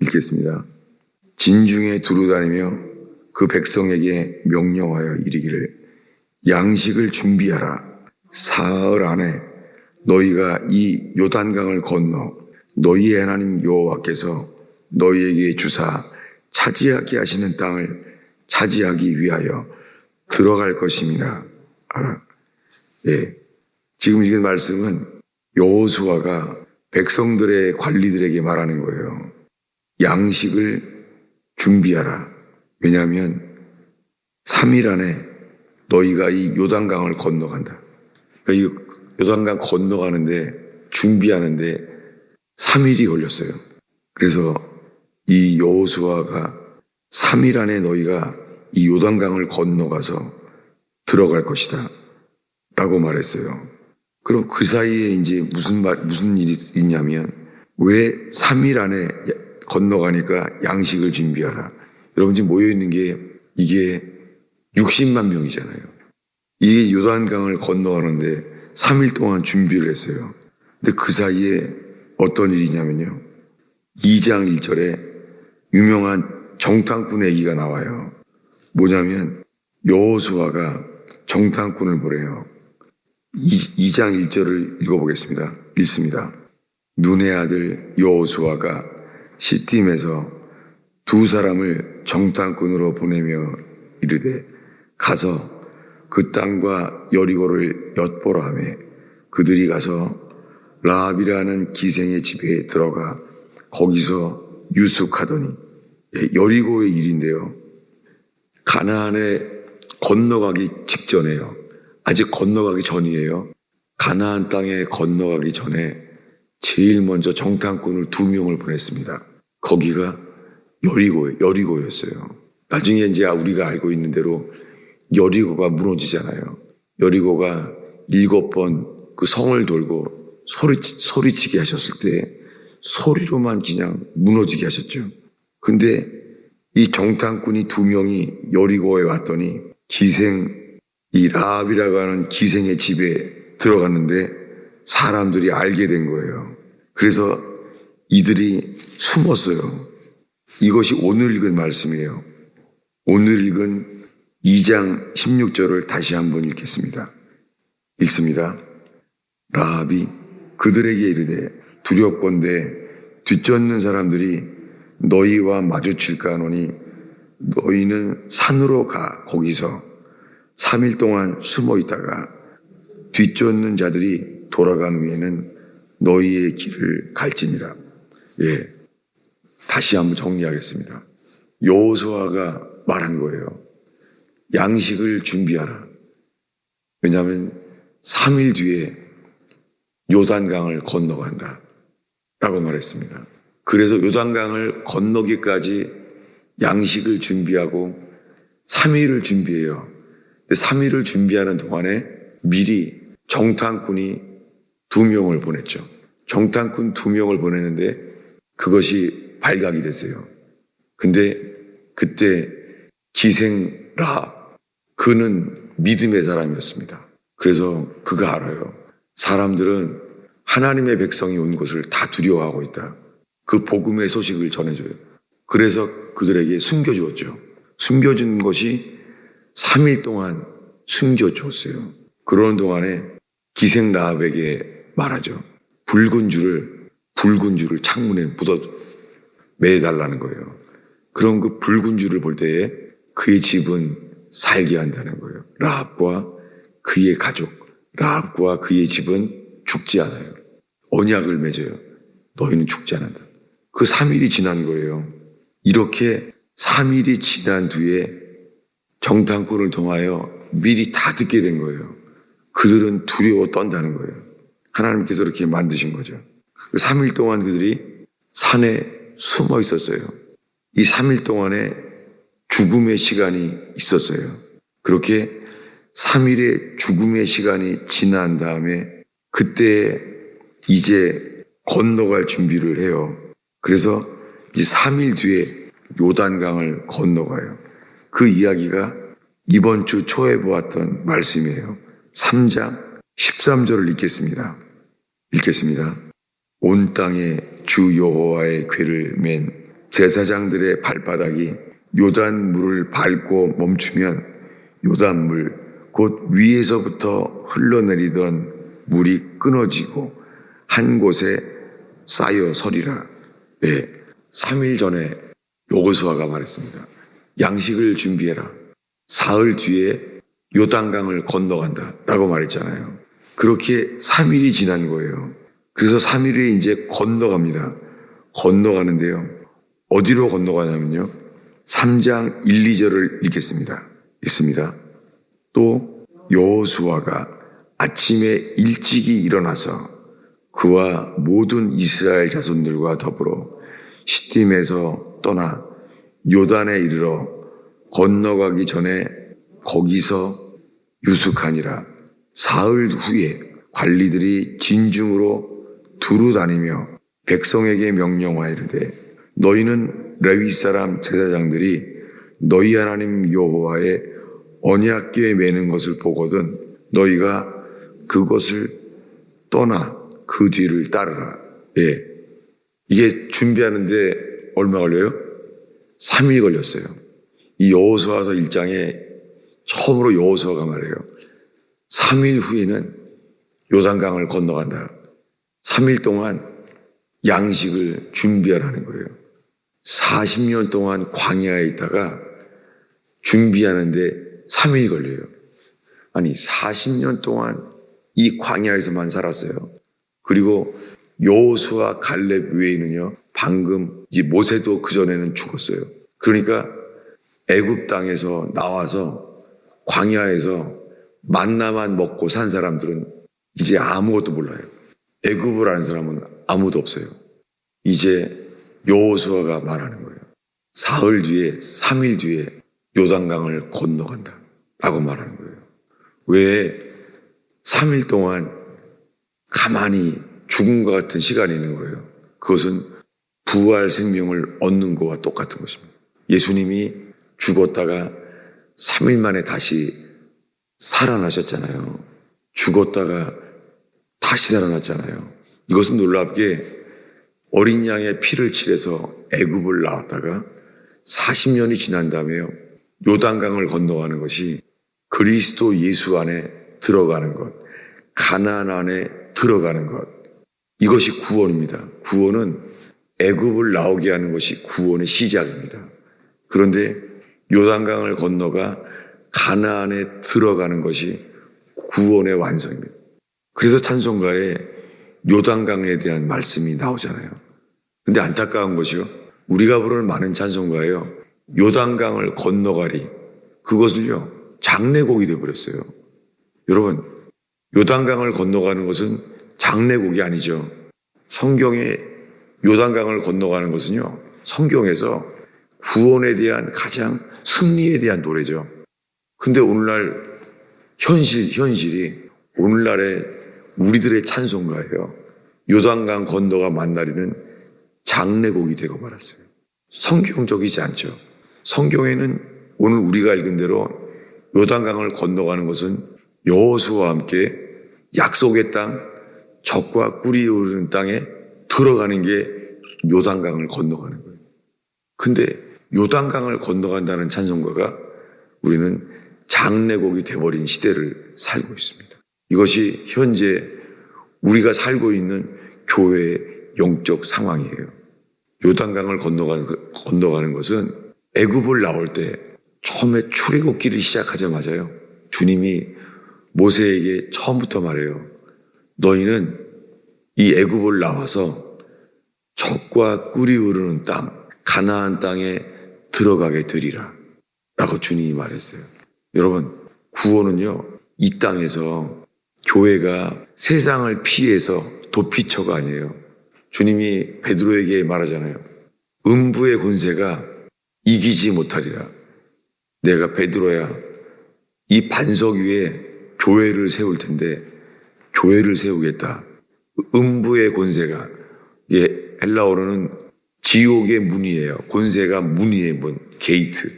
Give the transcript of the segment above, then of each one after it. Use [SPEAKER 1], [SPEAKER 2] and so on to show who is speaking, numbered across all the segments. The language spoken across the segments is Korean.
[SPEAKER 1] 읽겠습니다. 진중에 두루다니며 그 백성에게 명령하여 이르기를 양식을 준비하라. 사흘 안에 너희가 이 요단강을 건너 너희의 하나님 여호와께서 너희에게 주사 차지하게 하시는 땅을 차지하기 위하여 들어갈 것임이라 알아. 지금 읽은 말씀은 여호수아가 백성들의 관리들에게 말하는 거예요. 양식을 준비하라. 왜냐하면 3일 안에 너희가 이 요단강을 건너간다. 이 요단강 건너가는데 준비하는데 3일이 걸렸어요. 그래서 이 여호수아가 3일 안에 너희가 이 요단강을 건너가서 들어갈 것이다 라고 말했어요. 그럼 그 사이에 이제 무슨 일이 있냐면 왜 3일 안에 건너가니까 양식을 준비하라. 여러분 지금 모여있는 게 이게 60만 명이잖아요. 이 요단강을 건너가는데 3일 동안 준비를 했어요. 근데 그 사이에 어떤 일이 있냐면요. 2장 1절에 유명한 정탐꾼 얘기가 나와요. 뭐냐면 여호수아가 정탐꾼을 보내요. 2장 1절을 읽어보겠습니다. 읽습니다. 눈의 아들 여호수아가 시팀에서 두 사람을 정탐꾼으로 보내며 이르되 가서 그 땅과 여리고를 엿보라 하며 그들이 가서 라합이라는 기생의 집에 들어가 거기서 유숙하더니 여리고의 일인데요. 가나안에 건너가기 직전에요. 아직 건너가기 전이에요. 가나안 땅에 건너가기 전에 제일 먼저 정탐꾼을 2명을 보냈습니다. 거기가 여리고였어요. 나중에 이제 우리가 알고 있는 대로 여리고가 무너지잖아요. 여리고가 7번 그 성을 돌고 소리치게 하셨을 때 소리로만 그냥 무너지게 하셨죠. 근데 이 정탐꾼이 2명이 여리고에 왔더니 이 라합이라고 하는 기생의 집에 들어갔는데 사람들이 알게 된 거예요. 그래서 이들이 숨었어요. 이것이 오늘 읽은 말씀이에요. 오늘 읽은 2장 16절을 다시 한번 읽겠습니다. 읽습니다. 라합이 그들에게 이르되 두렵건대 뒤쫓는 사람들이 너희와 마주칠까 하노니 너희는 산으로 가 거기서 3일 동안 숨어 있다가 뒤쫓는 자들이 돌아간 후에는 너희의 길을 갈지니라. 다시 한번 정리하겠습니다. 여호수아가 말한 거예요. 양식을 준비하라. 왜냐하면 3일 뒤에 요단강을 건너간다 라고 말했습니다. 그래서 요단강을 건너기까지 양식을 준비하고 3일을 준비해요. 3일을 준비하는 동안에 미리 정탐꾼이 2명을 보냈죠. 정탐꾼 2명을 보냈는데 그것이 발각이 됐어요. 근데 그때 기생 라합, 그는 믿음의 사람이었습니다. 그래서 그가 알아요. 사람들은 하나님의 백성이 온 곳을 다 두려워하고 있다. 그 복음의 소식을 전해줘요. 그래서 그들에게 숨겨주었죠. 숨겨준 것이 3일 동안 숨겨줬어요. 그러는 동안에 기생 라합에게 말하죠. 붉은 줄을 창문에 매달라는 거예요. 그럼 그 붉은 줄을 볼 때에 그의 집은 살게 한다는 거예요. 라합과 그의 가족, 라합과 그의 집은 죽지 않아요. 언약을 맺어요. 너희는 죽지 않는다. 그 3일이 지난 거예요. 이렇게 3일이 지난 뒤에 정탐꾼을 통하여 미리 다 듣게 된 거예요. 그들은 두려워 떤다는 거예요. 하나님께서 이렇게 만드신 거죠. 3일 동안 그들이 산에 숨어 있었어요. 이 3일 동안에 죽음의 시간이 있었어요. 그렇게 3일의 죽음의 시간이 지난 다음에 그때 이제 건너갈 준비를 해요. 그래서 이 3일 뒤에 요단강을 건너가요. 그 이야기가 이번 주 초에 보았던 말씀이에요. 3장 13절을 읽겠습니다. 온 땅에 주 여호와의 궤를 맨 제사장들의 발바닥이 요단 물을 밟고 멈추면 요단 물, 곧 위에서부터 흘러내리던 물이 끊어지고 한 곳에 쌓여 서리라. 네, 3일 전에 여호수아가 말했습니다. 양식을 준비해라. 사흘 뒤에 요단강을 건너간다 라고 말했잖아요. 그렇게 3일이 지난 거예요. 그래서 3일에 이제 건너갑니다. 건너가는데요. 어디로 건너가냐면요. 3장 1, 2절을 읽겠습니다. 읽습니다. 또 여호수아가 아침에 일찍이 일어나서 그와 모든 이스라엘 자손들과 더불어 시딤에서 떠나 요단에 이르러 건너가기 전에 거기서 유숙하니라. 사흘 후에 관리들이 진중으로 두루 다니며 백성에게 명령하여 이르되 너희는 레위 사람 제사장들이 너희 하나님 여호와의 언약궤에 매는 것을 보거든 너희가 그것을 떠나 그 뒤를 따르라. 예. 이게 준비하는데 얼마 걸려요? 3일 걸렸어요. 이 여호수아서 1장에 처음으로 여호수아가 말해요. 3일 후에는 요단강을 건너간다. 3일 동안 양식을 준비하라는 거예요. 40년 동안 광야에 있다가 준비하는데 3일 걸려요. 아니 40년 동안 이 광야에서만 살았어요. 그리고 여호수아 갈렙 외에는요. 방금 이제 모세도 그전에는 죽었어요. 그러니까 애굽 땅에서 나와서 광야에서 만나만 먹고 산 사람들은 이제 아무것도 몰라요. 애굽을 아는 사람은 아무도 없어요. 이제 여호수아가 말하는 거예요. 사흘 뒤에 3일 뒤에 요단강을 건너간다 라고 말하는 거예요. 왜 3일 동안 가만히 죽음과 같은 시간이 있는 거예요. 그것은 부활 생명을 얻는 것과 똑같은 것입니다. 예수님이 죽었다가 3일 만에 다시 살아나셨잖아요. 죽었다가 다시 살아났잖아요. 이것은 놀랍게 어린 양의 피를 칠해서 애굽을 나왔다가 40년이 지난 다음에요. 요단강을 건너가는 것이 그리스도 예수 안에 들어가는 것, 가나안 안에 들어가는 것. 이것이 구원입니다. 구원은 애굽을 나오게 하는 것이 구원의 시작입니다. 그런데 요단강을 건너가 가나안에 들어가는 것이 구원의 완성입니다. 그래서 찬송가에 요단강에 대한 말씀이 나오잖아요. 근데 안타까운 것이요. 우리가 부르는 많은 찬송가예요. 요단강을 건너가리. 그것을요. 장례곡이 되어버렸어요. 여러분, 요단강을 건너가는 것은 장례곡이 아니죠. 성경에 요단강을 건너가는 것은요. 성경에서 구원에 대한 가장 승리에 대한 노래죠. 근데 오늘날 현실이 오늘날의 우리들의 찬송가예요. 요단강 건너가 만나리는 장례곡이 되고 말았어요. 성경적이지 않죠. 성경에는 오늘 우리가 읽은 대로 요단강을 건너가는 것은 여호수아와 함께 약속의 땅, 젖과 꿀이 흐르는 땅에 들어가는 게 요단강을 건너가는 거예요. 근데 요단강을 건너간다는 찬송가가 우리는 장례곡이 돼버린 시대를 살고 있습니다. 이것이 현재 우리가 살고 있는 교회의 영적 상황이에요. 요단강을 건너가는 것은 애굽을 나올 때 처음에 출애굽기를 시작하자마자요. 주님이 모세에게 처음부터 말해요. 너희는 이 애굽을 나와서 젖과 꿀이 흐르는 땅, 가나안 땅에 들어가게 되리라 라고 주님이 말했어요. 여러분, 구원은요, 이 땅에서 교회가 세상을 피해서 도피처가 아니에요. 주님이 베드로에게 말하잖아요. 음부의 권세가 이기지 못하리라. 내가 베드로야, 이 반석 위에 교회를 세울 텐데 교회를 세우겠다. 음부의 권세가, 이게 헬라어로는 지옥의 문이에요. 권세가 문이에요. 문, 게이트.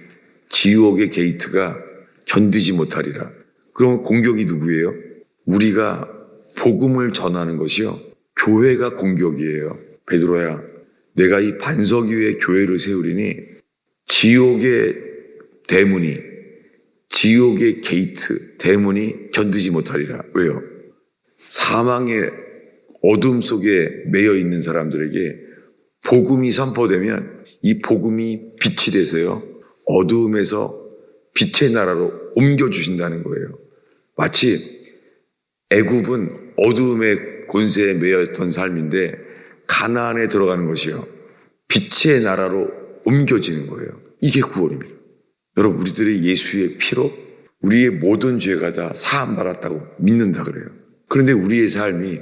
[SPEAKER 1] 지옥의 게이트가 견디지 못하리라. 그럼 공격이 누구예요? 우리가 복음을 전하는 것이요. 교회가 공격이에요. 베드로야, 내가 이 반석 위에 교회를 세우리니 지옥의 대문이, 지옥의 게이트, 대문이 견디지 못하리라. 왜요? 사망의 어둠 속에 매여 있는 사람들에게 복음이 선포되면 이 복음이 빛이 돼서요, 어두움에서 빛의 나라로 옮겨주신다는 거예요. 마치 애굽은 어두움의 권세에 매였던 삶인데 가나안에 들어가는 것이요, 빛의 나라로 옮겨지는 거예요. 이게 구원입니다. 여러분, 우리들의 예수의 피로 우리의 모든 죄가 다 사함 받았다고 믿는다 그래요. 그런데 우리의 삶이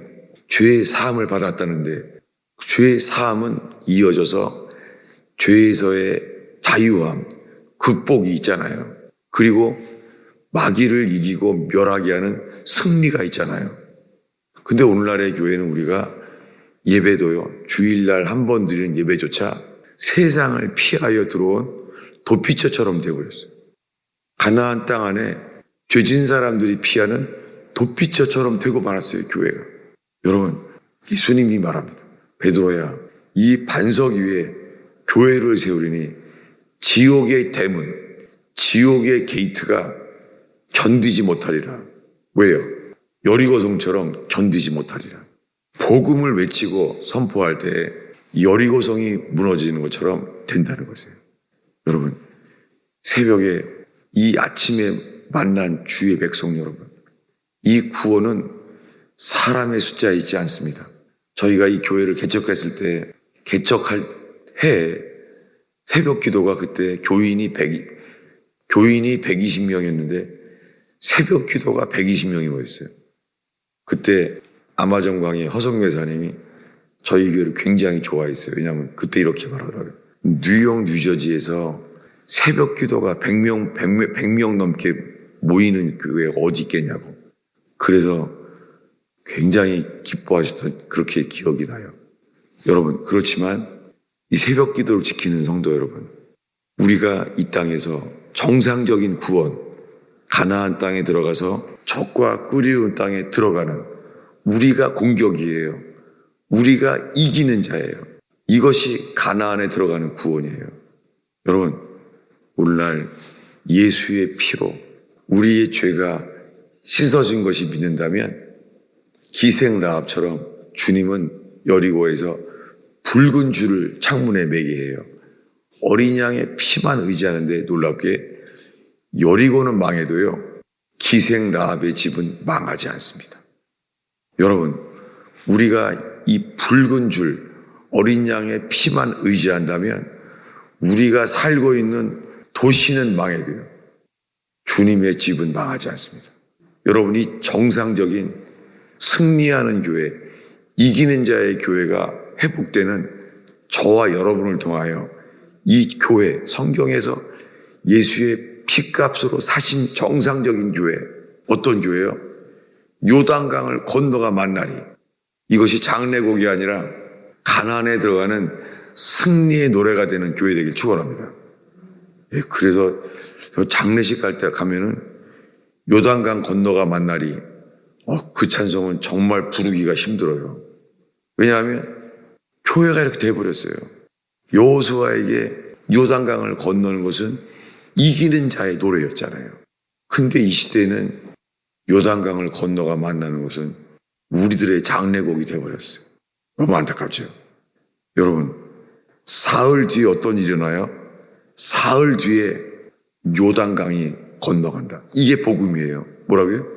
[SPEAKER 1] 죄의 사함을 받았다는데 죄의 사함은 이어져서 죄에서의 자유함, 극복이 있잖아요. 그리고 마귀를 이기고 멸하게 하는 승리가 있잖아요. 근데 오늘날의 교회는 우리가 예배도요, 주일날 한 번 드리는 예배조차 세상을 피하여 들어온 도피처처럼 되어버렸어요. 가나안 땅 안에 죄진 사람들이 피하는 도피처처럼 되고 말았어요, 교회가. 여러분, 예수님이 말합니다. 베드로야, 이 반석 위에 교회를 세우리니 지옥의 대문, 지옥의 게이트가 견디지 못하리라. 왜요? 여리고성처럼 견디지 못하리라. 복음을 외치고 선포할 때 여리고성이 무너지는 것처럼 된다는 것이에요. 여러분, 새벽에 이 아침에 만난 주의 백성 여러분, 이 구원은 사람의 숫자에 있지 않습니다. 저희가 이 교회를 개척했을 때, 개척할 해에 새벽 기도가 그때 교인이 120명이었는데 새벽 기도가 120명이 모였어요. 그때 아마존강의 허성 여사님이 저희 교회를 굉장히 좋아했어요. 왜냐하면 그때 이렇게 말하더라고요. 뉴욕, 뉴저지에서 새벽 기도가 100명 넘게 모이는 교회가 어디 있겠냐고. 그래서 굉장히 기뻐하셨던 그렇게 기억이 나요. 여러분, 그렇지만 이 새벽 기도를 지키는 성도 여러분, 우리가 이 땅에서 정상적인 구원, 가나안 땅에 들어가서 적과 꿀이운 땅에 들어가는 우리가 공격이에요. 우리가 이기는 자예요. 이것이 가나안에 들어가는 구원이에요. 여러분, 오늘날 예수의 피로 우리의 죄가 씻어진 것이 믿는다면 기생 라합처럼 주님은 여리고에서 붉은 줄을 창문에 매게 해요. 어린 양의 피만 의지하는데 놀랍게 여리고는 망해도요, 기생 라합의 집은 망하지 않습니다. 여러분, 우리가 이 붉은 줄, 어린 양의 피만 의지한다면 우리가 살고 있는 도시는 망해도요, 주님의 집은 망하지 않습니다. 여러분, 이 정상적인 승리하는 교회, 이기는 자의 교회가 회복되는 저와 여러분을 통하여 이 교회, 성경에서 예수의 피값으로 사신 정상적인 교회, 어떤 교회요? 요단강을 건너가 만나리. 이것이 장례곡이 아니라 가나안에 들어가는 승리의 노래가 되는 교회 되길 축원합니다. 예, 그래서 장례식 갈 때 가면은 요단강 건너가 만나리. 그 찬송은 정말 부르기가 힘들어요. 왜냐하면 교회가 이렇게 돼버렸어요. 여호수아에게 요단강을 건너는 것은 이기는 자의 노래였잖아요. 근데 이 시대에는 요단강을 건너가 만나는 것은 우리들의 장례곡이 돼버렸어요. 너무 안타깝죠. 여러분, 사흘 뒤에 어떤 일이 일어나요? 사흘 뒤에 요단강이 건너간다. 이게 복음이에요. 뭐라고요?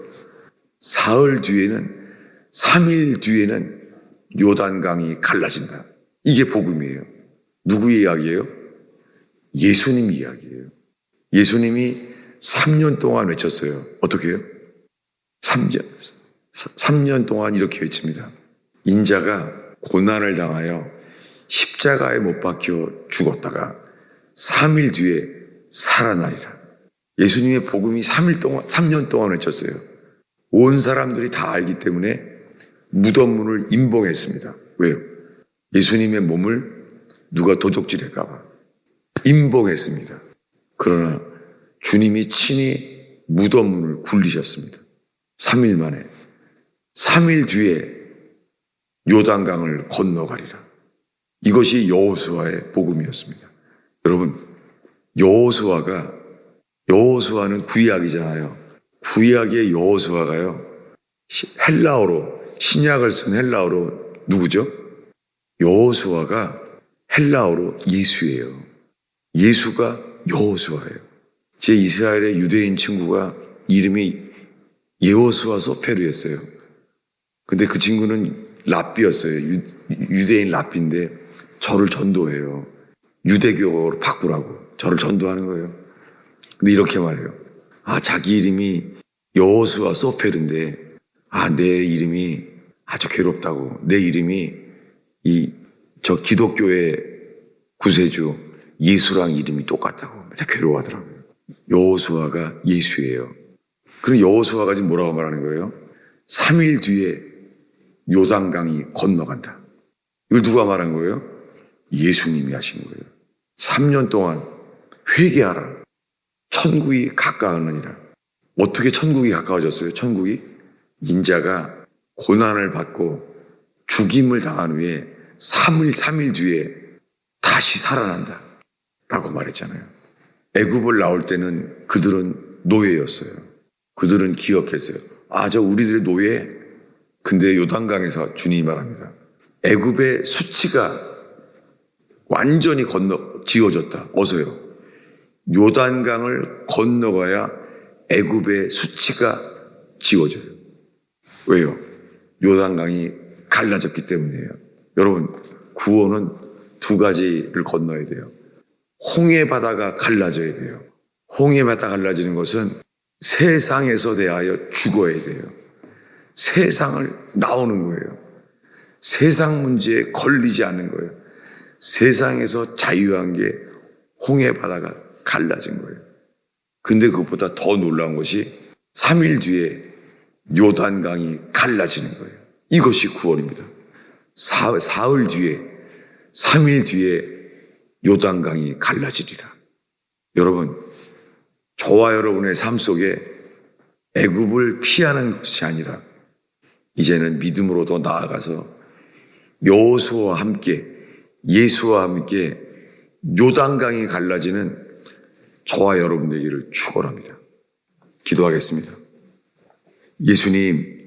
[SPEAKER 1] 사흘 뒤에는, 3일 뒤에는 요단강이 갈라진다. 이게 복음이에요. 누구의 이야기예요? 예수님 이야기예요. 예수님이 3년 동안 외쳤어요. 어떻게 해요? 3년 동안 이렇게 외칩니다. 인자가 고난을 당하여 십자가에 못 박혀 죽었다가 3일 뒤에 살아나리라. 예수님의 복음이 3년 동안 외쳤어요. 온 사람들이 다 알기 때문에 무덤문을 임봉했습니다. 왜요? 예수님의 몸을 누가 도적질할까 봐 임봉했습니다. 그러나 주님이 친히 무덤문을 굴리셨습니다. 3일 만에. 3일 뒤에 요단강을 건너가리라. 이것이 여호수아의 복음이었습니다. 여러분, 여호수아는 구약이잖아요. 구약의 여호수아가요, 헬라어로, 신약을 쓴 헬라어로 누구죠? 여호수아가 헬라어로 예수예요. 예수가 여호수아예요. 제 이스라엘의 유대인 친구가 이름이 여호수아 소페르였어요. 근데 그 친구는 랍비였어요. 유대인 랍비인데 저를 전도해요. 유대교로 바꾸라고 저를 전도하는 거예요. 근데 이렇게 말해요. 자기 이름이 여호수아 소페르인데 내 이름이 아주 괴롭다고. 내 이름이 저 기독교의 구세주 예수랑 이름이 똑같다고 괴로워하더라고요. 여호수아가 예수예요. 그럼 여호수아가 지금 뭐라고 말하는 거예요? 3일 뒤에 요단강이 건너간다. 이걸 누가 말한 거예요? 예수님이 하신 거예요. 3년 동안 회개하라. 천국이 가까웠느니라. 어떻게 천국이 가까워졌어요? 천국이 인자가 고난을 받고 죽임을 당한 후에 3일 뒤에 다시 살아난다 라고 말했잖아요. 애굽을 나올 때는 그들은 노예였어요. 그들은 기억했어요. 저 우리들의 노예? 근데 요단강에서 주님이 말합니다. 애굽의 수치가 완전히 지워졌다. 어서요. 요단강을 건너가야 애굽의 수치가 지워져요. 왜요? 요단강이 갈라졌기 때문이에요. 여러분, 구원은 두 가지를 건너야 돼요. 홍해 바다가 갈라져야 돼요. 홍해 바다가 갈라지는 것은 세상에서 대하여 죽어야 돼요. 세상을 나오는 거예요. 세상 문제에 걸리지 않는 거예요. 세상에서 자유한 게 홍해 바다가 갈라진 거예요. 근데 그것보다 더 놀라운 것이 3일 뒤에 요단강이 갈라지는 거예요. 이것이 구원입니다. 3일 뒤에 요단강이 갈라지리라. 여러분, 저와 여러분의 삶 속에 애굽을 피하는 것이 아니라 이제는 믿음으로 더 나아가서 여호수아와 함께, 예수와 함께 요단강이 갈라지는 저와 여러분 되기를 축원합니다. 기도하겠습니다. 예수님,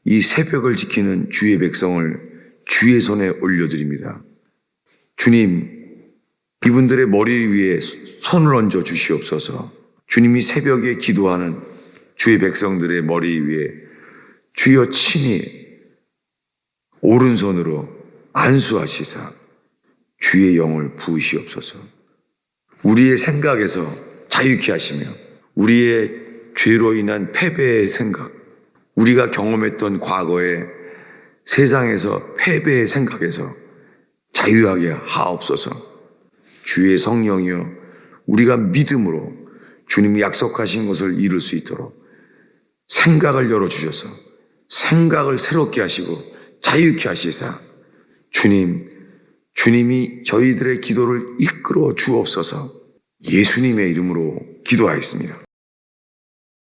[SPEAKER 1] 이 새벽을 지키는 주의 백성을 주의 손에 올려드립니다. 주님, 이분들의 머리 위에 손을 얹어 주시옵소서. 주님이 새벽에 기도하는 주의 백성들의 머리 위에 주여 친히 오른손으로 안수하시사 주의 영을 부으시옵소서. 우리의 생각에서 자유케 하시며 우리의 죄로 인한 패배의 생각, 우리가 경험했던 과거의 세상에서 패배의 생각에서 자유하게 하옵소서. 주의 성령이여, 우리가 믿음으로 주님이 약속하신 것을 이룰 수 있도록 생각을 열어주셔서 생각을 새롭게 하시고 자유케 하시사 주님이 저희들의 기도를 이끌어 주옵소서. 예수님의 이름으로 기도하였습니다.